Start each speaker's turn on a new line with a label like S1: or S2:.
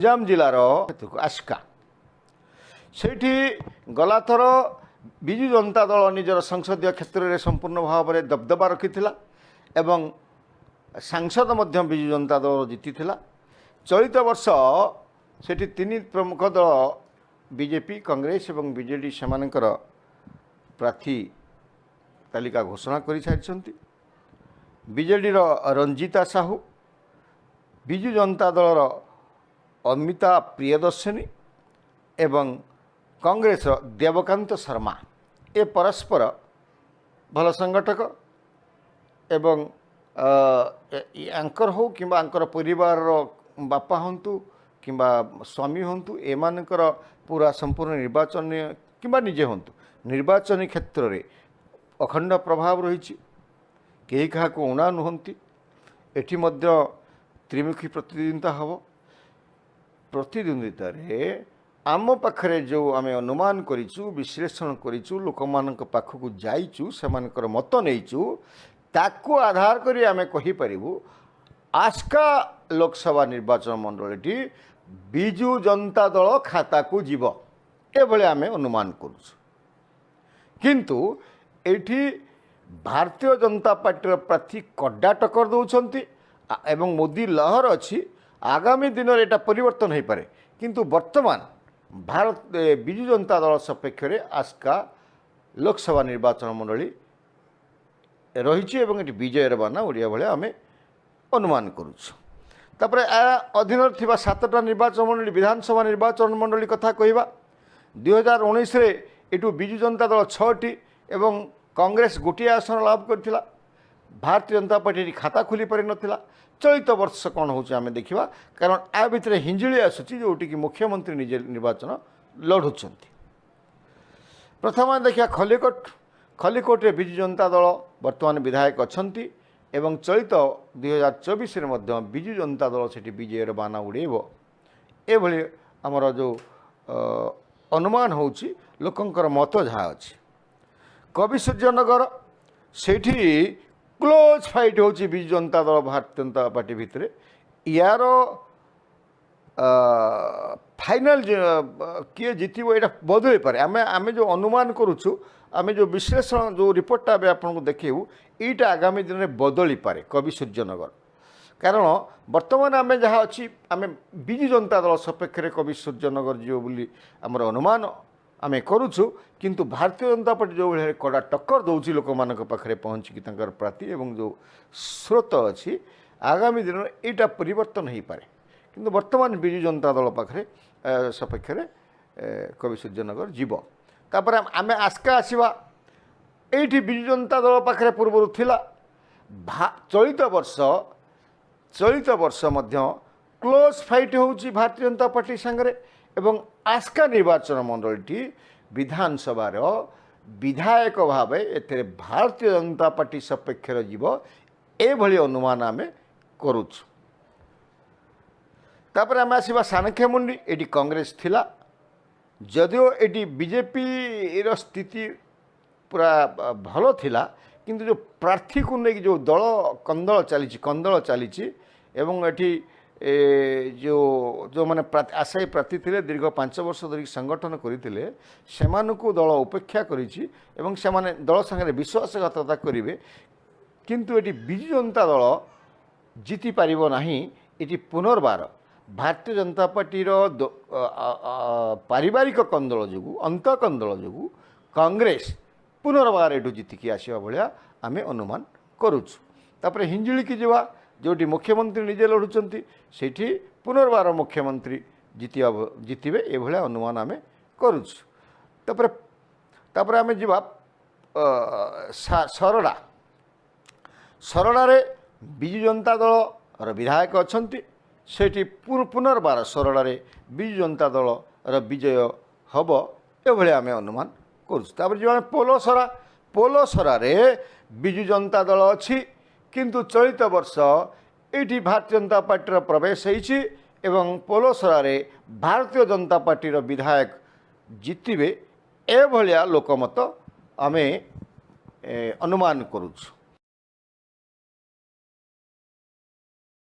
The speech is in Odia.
S1: ଗଞ୍ଜାମ ଜିଲ୍ଲାର ଆସ୍କା ସେଇଠି ଗଲାଥର ବିଜୁ ଜନତା ଦଳ ନିଜର ସଂସଦୀୟ କ୍ଷେତ୍ରରେ ସମ୍ପୂର୍ଣ୍ଣ ଭାବରେ ଦବଦବା ରଖିଥିଲା ଏବଂ ସାଂସଦ ମଧ୍ୟ ବିଜୁ ଜନତା ଦଳ ଜିତିଥିଲା। ଚଳିତ ବର୍ଷ ସେଠି ତିନି ପ୍ରମୁଖ ଦଳ ବିଜେପି, କଂଗ୍ରେସ ଏବଂ ବିଜେଡି ସେମାନଙ୍କର ପ୍ରାର୍ଥୀ ତାଲିକା ଘୋଷଣା କରିସାରିଛନ୍ତି। ବିଜେଡିର ରଞ୍ଜିତା ସାହୁ, ବିଜୁ ଜନତା ଦଳର ଅମିତା ପ୍ରିୟଦର୍ଶିନୀ ଏବଂ କଂଗ୍ରେସର ଦେବକାନ୍ତ ଶର୍ମା ଏ ପରସ୍ପର ଭଲ ସଂଗଠକ ଏବଂ ଆଙ୍କର ହେଉ କିମ୍ବା ଆଙ୍କର ପରିବାରର ବାପା ହୁଅନ୍ତୁ କିମ୍ବା ସ୍ୱାମୀ ହୁଅନ୍ତୁ, ଏମାନଙ୍କର ପୁରା ସମ୍ପୂର୍ଣ୍ଣ ନିର୍ବାଚନୀ କିମ୍ବା ନିଜେ ହୁଅନ୍ତୁ ନିର୍ବାଚନୀ କ୍ଷେତ୍ରରେ ଅଖଣ୍ଡ ପ୍ରଭାବ ରହିଛି। କେହି କାହାକୁ ଊଣା ନୁହନ୍ତି। ଏଠି ମଧ୍ୟ ତ୍ରିମୁଖୀ ପ୍ରତିଦ୍ୱନ୍ଦିତା ହେବ। ପ୍ରତିଦ୍ୱନ୍ଦିତାରେ ଆମ ପାଖରେ ଯେଉଁ ଆମେ ଅନୁମାନ କରିଛୁ, ବିଶ୍ଳେଷଣ କରିଛୁ, ଲୋକମାନଙ୍କ ପାଖକୁ ଯାଇଛୁ, ସେମାନଙ୍କର ମତ ନେଇଛୁ, ତାକୁ ଆଧାର କରି ଆମେ କହିପାରିବୁ ଆସ୍କା ଲୋକସଭା ନିର୍ବାଚନ ମଣ୍ଡଳୀଟି ବିଜୁ ଜନତା ଦଳ ଖାତାକୁ ଯିବ, ଏଭଳି ଆମେ ଅନୁମାନ କରୁଛୁ। କିନ୍ତୁ ଏଠି ଭାରତୀୟ ଜନତା ପାର୍ଟିର ପ୍ରାର୍ଥୀ କଡ଼ା ଟକ୍କର ଦେଉଛନ୍ତି ଏବଂ ମୋଦି ଲହର ଅଛି। ଆଗାମୀ ଦିନରେ ଏଟା ପରିବର୍ତ୍ତନ ହୋଇପାରେ, କିନ୍ତୁ ବର୍ତ୍ତମାନ ବିଜୁ ଜନତା ଦଳ ସପକ୍ଷରେ ଆସ୍କା ଲୋକସଭା ନିର୍ବାଚନ ମଣ୍ଡଳୀ ରହିଛି ଏବଂ ଏଠି ବିଜୟର ବାନା ଓଡ଼ିଆ ଭଳିଆ ଆମେ ଅନୁମାନ କରୁଛୁ। ତାପରେ ଅଧୀନରେ ଥିବା 7ଟା ନିର୍ବାଚନ ମଣ୍ଡଳୀ, ବିଧାନସଭା ନିର୍ବାଚନ ମଣ୍ଡଳୀ କଥା କହିବା। 2019ରେ ଏଠୁ ବିଜୁ ଜନତା ଦଳ 6ଟି ଏବଂ କଂଗ୍ରେସ ଗୋଟିଏ ଆସନ ଲାଭ କରିଥିଲା। ଭାରତୀୟ ଜନତା ପାର୍ଟି ଖାତା ଖୋଲି ପାରିନଥିଲା। ଚଳିତ ବର୍ଷ କ'ଣ ହେଉଛି ଆମେ ଦେଖିବା, କାରଣ ଆ ଭିତରେ ହିଞ୍ଜିଳି ଆସୁଛି ଯେଉଁଠିକି ମୁଖ୍ୟମନ୍ତ୍ରୀ ନିଜେ ନିର୍ବାଚନ ଲଢ଼ୁଛନ୍ତି। ପ୍ରଥମେ ଦେଖିବା ଖଲିକୋଟରେ ବିଜୁ ଜନତା ଦଳ ବର୍ତ୍ତମାନ ବିଧାୟକ ଅଛନ୍ତି ଏବଂ ଚଳିତ 2024ରେ ମଧ୍ୟ ବିଜୁ ଜନତା ଦଳ ସେଠି ବିଜୟର ବାନା ଉଡ଼େଇବ, ଏଭଳି ଆମର ଯେଉଁ ଅନୁମାନ ହେଉଛି, ଲୋକଙ୍କର ମତ ଯାହା ଅଛି। କବି ସୂର୍ଯ୍ୟନଗର ସେଇଠି କ୍ଲୋଜ୍ ଫାଇଟ୍ ହେଉଛି ବିଜୁ ଜନତା ଦଳ ଭାରତୀୟ ଜନତା ପାର୍ଟି ଭିତରେ। ୟାର ଫାଇନାଲ୍ କିଏ ଜିତିବ ଏଇଟା ବଦଳିପାରେ। ଆମେ ଯେଉଁ ଅନୁମାନ କରୁଛୁ, ଆମେ ଯେଉଁ ବିଶ୍ଳେଷଣ ଯେଉଁ ରିପୋର୍ଟଟା ଏବେ ଆପଣଙ୍କୁ ଦେଖେଇବୁ, ଏଇଟା ଆଗାମୀ ଦିନରେ ବଦଳିପାରେ କବି ସୂର୍ଯ୍ୟନଗର। କାରଣ ବର୍ତ୍ତମାନ ଆମେ ଯାହା ଅଛି, ଆମେ ବିଜୁ ଜନତା ଦଳ ସପକ୍ଷରେ କବି ସୂର୍ଯ୍ୟନଗର ଯିବ ବୋଲି ଆମର ଅନୁମାନ ଆମେ କରୁଛୁ। କିନ୍ତୁ ଭାରତୀୟ ଜନତା ପାର୍ଟି ଯେଉଁଭଳି କଡ଼ା ଟକ୍କର ଦେଉଛି ଲୋକମାନଙ୍କ ପାଖରେ ପହଞ୍ଚିକି ତାଙ୍କର ପ୍ରାର୍ଥୀ ଏବଂ ଯେଉଁ ସ୍ରୋତ ଅଛି, ଆଗାମୀ ଦିନରେ ଏଇଟା ପରିବର୍ତ୍ତନ ହୋଇପାରେ। କିନ୍ତୁ ବର୍ତ୍ତମାନ ବିଜୁ ଜନତା ଦଳ ପାଖରେ ସପକ୍ଷରେ କବି ସୂର୍ଯ୍ୟନଗର ଯିବ। ତାପରେ ଆମେ ଆସ୍କା ଆସିବା। ଏଇଠି ବିଜୁ ଜନତା ଦଳ ପାଖରେ ପୂର୍ବରୁ ଥିଲା। ଚଳିତ ବର୍ଷ ମଧ୍ୟ କ୍ଲୋଜ୍ ଫାଇଟ୍ ହେଉଛି ଭାରତୀୟ ଜନତା ପାର୍ଟି ସାଙ୍ଗରେ ଏବଂ ଆସ୍କା ନିର୍ବାଚନ ମଣ୍ଡଳୀଟି ବିଧାନସଭାର ବିଧାୟକ ଭାବେ ଏଥିରେ ଭାରତୀୟ ଜନତା ପାର୍ଟି ସପକ୍ଷରେ ଯିବ, ଏଭଳି ଅନୁମାନ ଆମେ କରୁଛୁ। ତାପରେ ଆମେ ଆସିବା ସାନଖେମୁଣ୍ଡି। ଏଠି କଂଗ୍ରେସ ଥିଲା, ଯଦିଓ ଏଠି ବିଜେପିର ସ୍ଥିତି ପୁରା ଭଲ ଥିଲା, କିନ୍ତୁ ଯେଉଁ ପ୍ରାର୍ଥୀକୁ ନେଇକି ଯେଉଁ କନ୍ଦଳ ଚାଲିଛି ଏବଂ ଏଠି ଯେଉଁମାନେ ଆଶାୟୀ ପ୍ରାର୍ଥୀ ଥିଲେ, ଦୀର୍ଘ 5 ବର୍ଷ ଧରି ସଂଗଠନ କରିଥିଲେ, ସେମାନଙ୍କୁ ଦଳ ଉପେକ୍ଷା କରିଛି ଏବଂ ସେମାନେ ଦଳ ସାଙ୍ଗରେ ବିଶ୍ୱାସଘାତକତା କରିବେ। କିନ୍ତୁ ଏଠି ବିଜୁ ଜନତା ଦଳ ଜିତିପାରିବ ନାହିଁ। ଏଠି ପୁନର୍ବାର ଭାରତୀୟ ଜନତା ପାର୍ଟିର ପାରିବାରିକ କନ୍ଦଳ ଯୋଗୁଁ, ଅନ୍ତଃକନ୍ଦଳ ଯୋଗୁଁ କଂଗ୍ରେସ ପୁନର୍ବାର ଏଠୁ ଜିତିକି ଆସିବା ଭଳିଆ ଆମେ ଅନୁମାନ କରୁଛୁ। ତାପରେ ହିଞ୍ଜିଳିକି ଯିବା, ଯେଉଁଠି ମୁଖ୍ୟମନ୍ତ୍ରୀ ନିଜେ ଲଢ଼ୁଛନ୍ତି, ସେଇଠି ପୁନର୍ବାର ମୁଖ୍ୟମନ୍ତ୍ରୀ ଜିତିବେ, ଏଭଳିଆ ଅନୁମାନ ଆମେ କରୁଛୁ। ତାପରେ ଆମେ ଯିବା ସରଡ଼ାରେ ବିଜୁ ଜନତା ଦଳର ବିଧାୟକ ଅଛନ୍ତି। ସେଇଠି ପୁନର୍ବାର ସରଡ଼ାରେ ବିଜୁ ଜନତା ଦଳର ବିଜୟ ହେବ, ଏଭଳି ଆମେ ଅନୁମାନ କରୁଛୁ। ତାପରେ ଯିବା ଆମେ ପୋଲସରାରେ ବିଜୁ ଜନତା ଦଳ ଅଛି, କିନ୍ତୁ ଚଳିତ ବର୍ଷ ଏଇଠି ଭାରତୀୟ ଜନତା ପାର୍ଟିର ପ୍ରବେଶ ହେଇଛି ଏବଂ ପୋଲସରାରେ ଭାରତୀୟ ଜନତା ପାର୍ଟିର ବିଧାୟକ ଜିତିବେ, ଏଭଳିଆ ଲୋକମତ ଆମେ ଅନୁମାନ କରୁଛୁ।